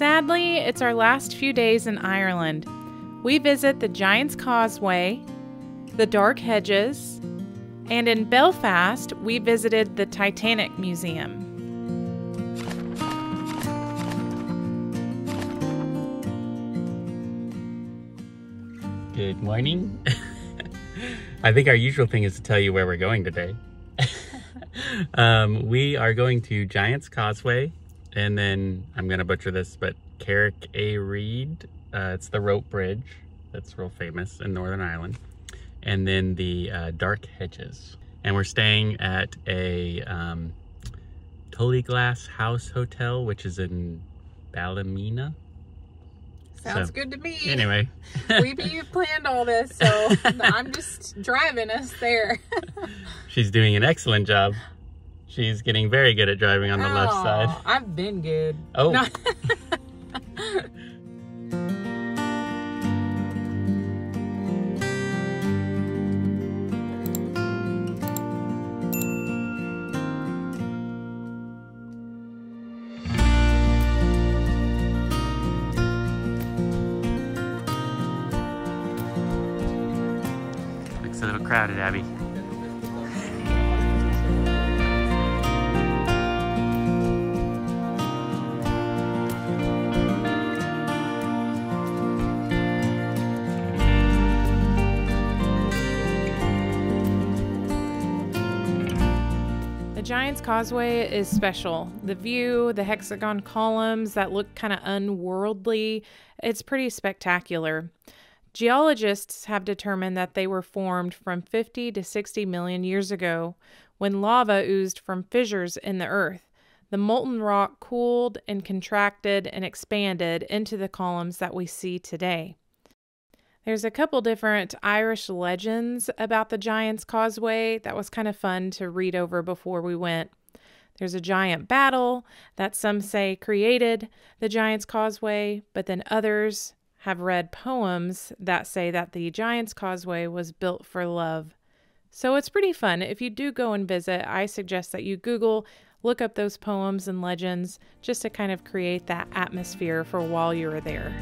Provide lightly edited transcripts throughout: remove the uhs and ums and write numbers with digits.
Sadly, it's our last few days in Ireland. We visit the Giant's Causeway, the Dark Hedges, and in Belfast, we visited the Titanic Museum. Good morning. I think our usual thing is to tell you where we're going today. We are going to Giant's Causeway, and then I'm gonna butcher this, but Carrick A. Reid. It's the rope bridge that's real famous in Northern Ireland, and then the Dark Hedges. And we're staying at a Tully Glass House Hotel, which is in Ballymena. Sounds good to me. Anyway. Wiebe, you planned all this, so I'm just driving us there. She's doing an excellent job. She's getting very good at driving on the left side. I've been good. Oh. No. Looks a little crowded, Abbie. The Giant's Causeway is special. The view, the hexagon columns that look kind of unworldly, it's pretty spectacular. Geologists have determined that they were formed from 50 to 60 million years ago when lava oozed from fissures in the earth. The molten rock cooled and contracted and expanded into the columns that we see today. There's a couple different Irish legends about the Giant's Causeway that was kind of fun to read over before we went. There's a giant battle that some say created the Giant's Causeway, but then others have read poems that say that the Giant's Causeway was built for love. So it's pretty fun. If you do go and visit, I suggest that you look up those poems and legends just to kind of create that atmosphere for while you're there.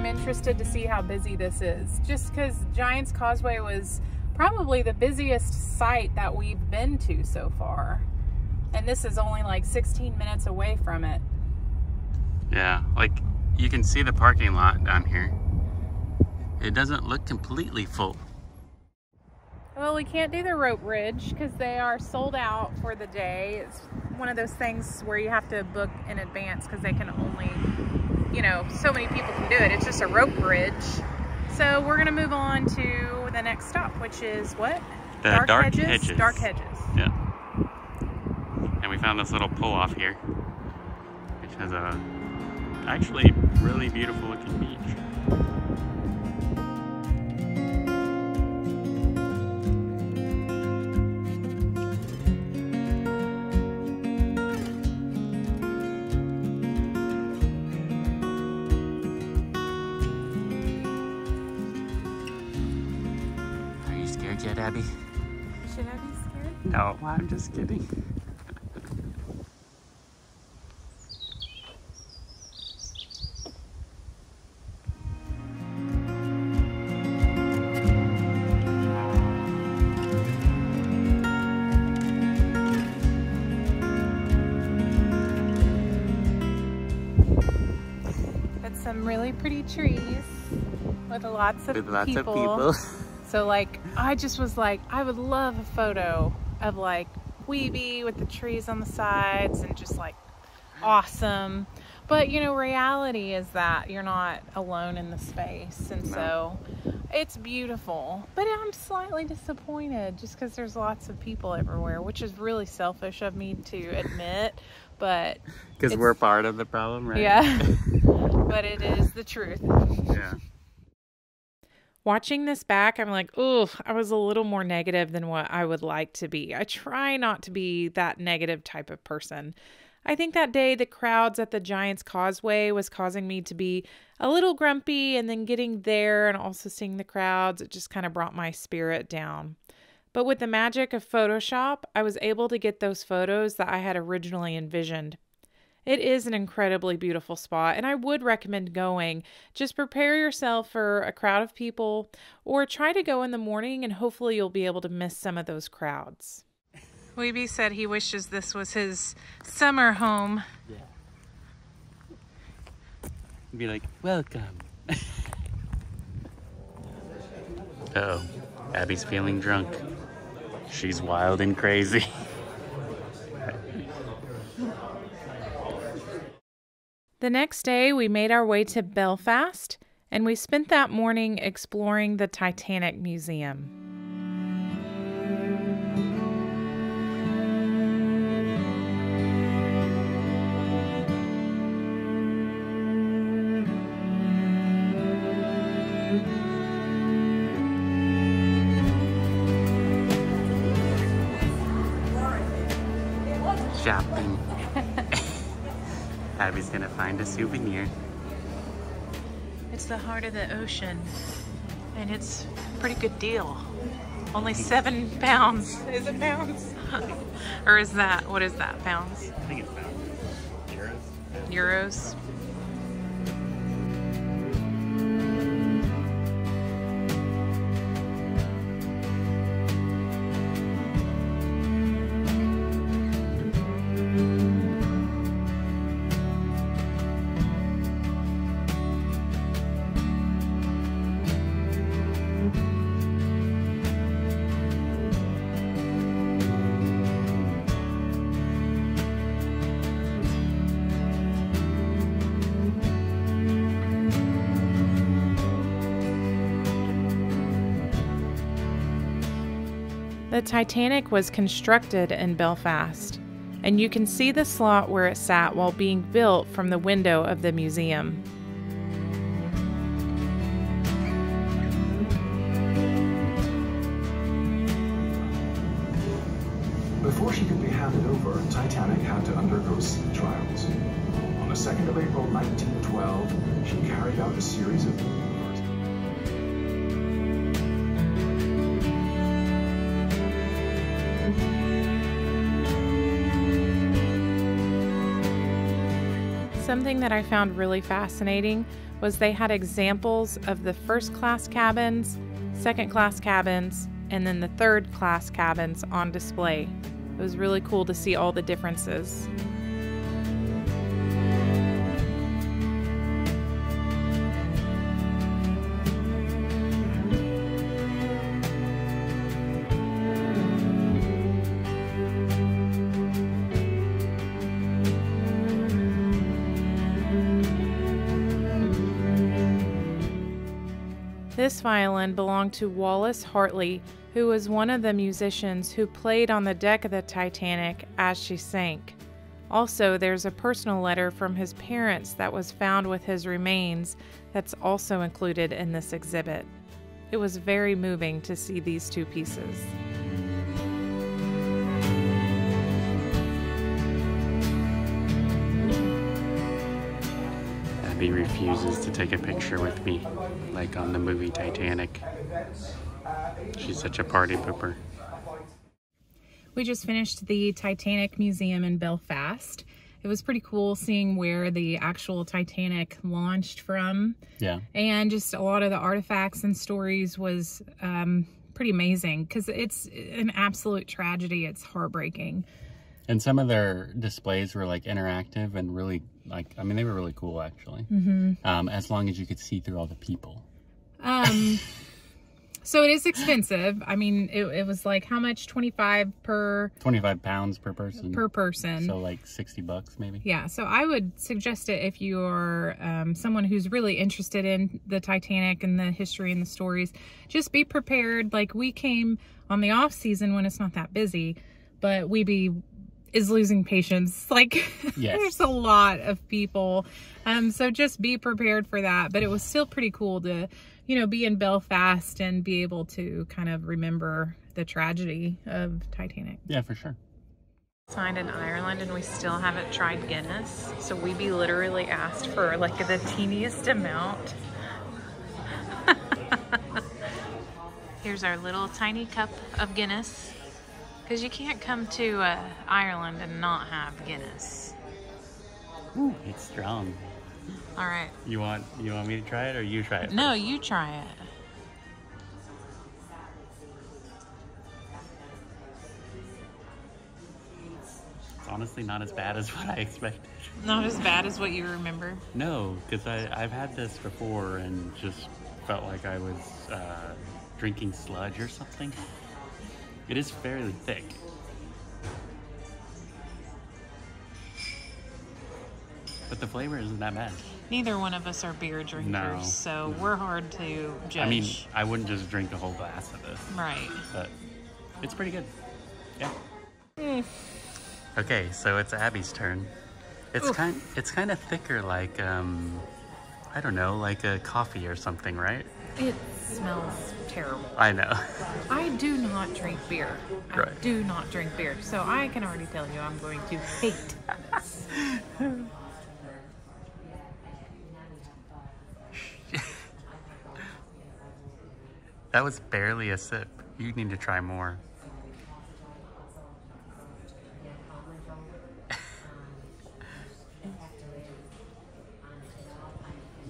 Interested to see how busy this is, just because Giant's Causeway was probably the busiest site that we've been to so far, and this is only like 16 minutes away from it. Yeah, like you can see the parking lot down here. It doesn't look completely full. Well, we can't do the rope bridge because they are sold out for the day. It's one of those things where you have to book in advance because they can only, so many people can do it. It's just a rope bridge. So we're gonna move on to the next stop, which is what? The Dark Hedges. Dark Hedges. Yeah. And we found this little pull-off here, which has a actually really beautiful looking beach. Yet, Abbie? Should I be scared? No, I'm just kidding. some really pretty trees with lots of people. So like, I just was like, I would love a photo of like Wiebe with the trees on the sides and just like awesome. But you know, reality is that you're not alone in the space, and so it's beautiful. But I'm slightly disappointed just because there's lots of people everywhere, which is really selfish of me to admit. But because we're part of the problem, right? Yeah. But it is the truth. Yeah. Watching this back, I'm like, oh, I was a little more negative than what I would like to be. I try not to be that negative type of person. I think that day the crowds at the Giant's Causeway was causing me to be a little grumpy, and then getting there and also seeing the crowds, it just kind of brought my spirit down. But with the magic of Photoshop, I was able to get those photos that I had originally envisioned. It is an incredibly beautiful spot, and I would recommend going. Just prepare yourself for a crowd of people, or try to go in the morning, and hopefully you'll be able to miss some of those crowds. Wiebe said he wishes this was his summer home. Yeah. Be like, welcome. Uh-oh, Abbie's feeling drunk. She's wild and crazy. The next day, we made our way to Belfast, and we spent that morning exploring the Titanic Museum. Shopping. Abbie's gonna find a souvenir. It's the heart of the ocean, and it's a pretty good deal. Only 7 pounds. Is it pounds? Or is that, what is that, pounds? I think it's pounds. Euros? Euros. The Titanic was constructed in Belfast, and you can see the slot where it sat while being built from the window of the museum. Before she could be handed over, Titanic had to undergo sea trials. On the 2nd of April 1912, she carried out a series of maneuvers. Something that I found really fascinating was they had examples of the first-class cabins, second-class cabins, and then the third-class cabins on display. It was really cool to see all the differences. This violin belonged to Wallace Hartley, who was one of the musicians who played on the deck of the Titanic as she sank. Also, there's a personal letter from his parents that was found with his remains that's also included in this exhibit. It was very moving to see these two pieces. Abbie refuses to take a picture with me, like on the movie Titanic. She's such a party pooper. We just finished the Titanic Museum in Belfast. It was pretty cool seeing where the actual Titanic launched from. Yeah. And just a lot of the artifacts and stories was pretty amazing because it's an absolute tragedy. It's heartbreaking. And some of their displays were like interactive and really like, I mean, they were really cool actually. As long as you could see through all the people. So it is expensive. I mean, it was like how much? 25 £25 per person. per person. So like $60 maybe. Yeah. So I would suggest it if you are someone who's really interested in the Titanic and the history and the stories. Just be prepared. Like, we came on the off season when it's not that busy, but Wiebe is losing patience. Like, yes. There's a lot of people. So just be prepared for that. But it was still pretty cool to, you know, be in Belfast and be able to kind of remember the tragedy of Titanic. Yeah, for sure. Signed in Ireland and we still haven't tried Guinness. So Wiebe literally asked for like the teeniest amount. Here's our little tiny cup of Guinness. Because you can't come to Ireland and not have Guinness. Ooh, it's strong. All right. You want me to try it or you try it? No, you try it. It's honestly not as bad as what I expected. Not as bad as what you remember. No, because I've had this before and just felt like I was drinking sludge or something. It is fairly thick. But the flavor isn't that bad. Neither one of us are beer drinkers, so we're hard to judge. I mean, I wouldn't just drink a whole glass of this. Right. But it's pretty good. Yeah. Okay, so it's Abbie's turn. It's kind of thicker, like I don't know, like a coffee or something, right? It smells terrible. I know. I do not drink beer. Right. I do not drink beer, so I can already tell you I'm going to hate this. That was barely a sip. You need to try more.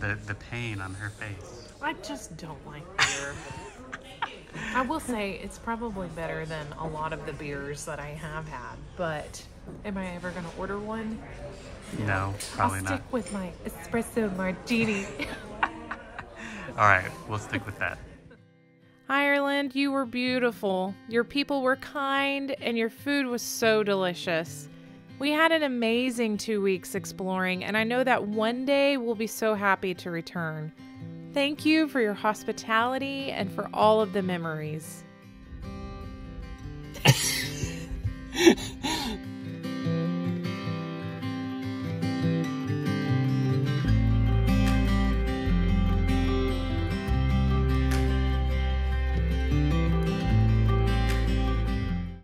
The pain on her face. I just don't like beer. I will say it's probably better than a lot of the beers that I have had, but am I ever going to order one? No, probably I'll not. stick with my espresso martini. All right, we'll stick with that. Ireland, you were beautiful. Your people were kind, and your food was so delicious. We had an amazing 2 weeks exploring, and I know that one day we'll be so happy to return. Thank you for your hospitality and for all of the memories.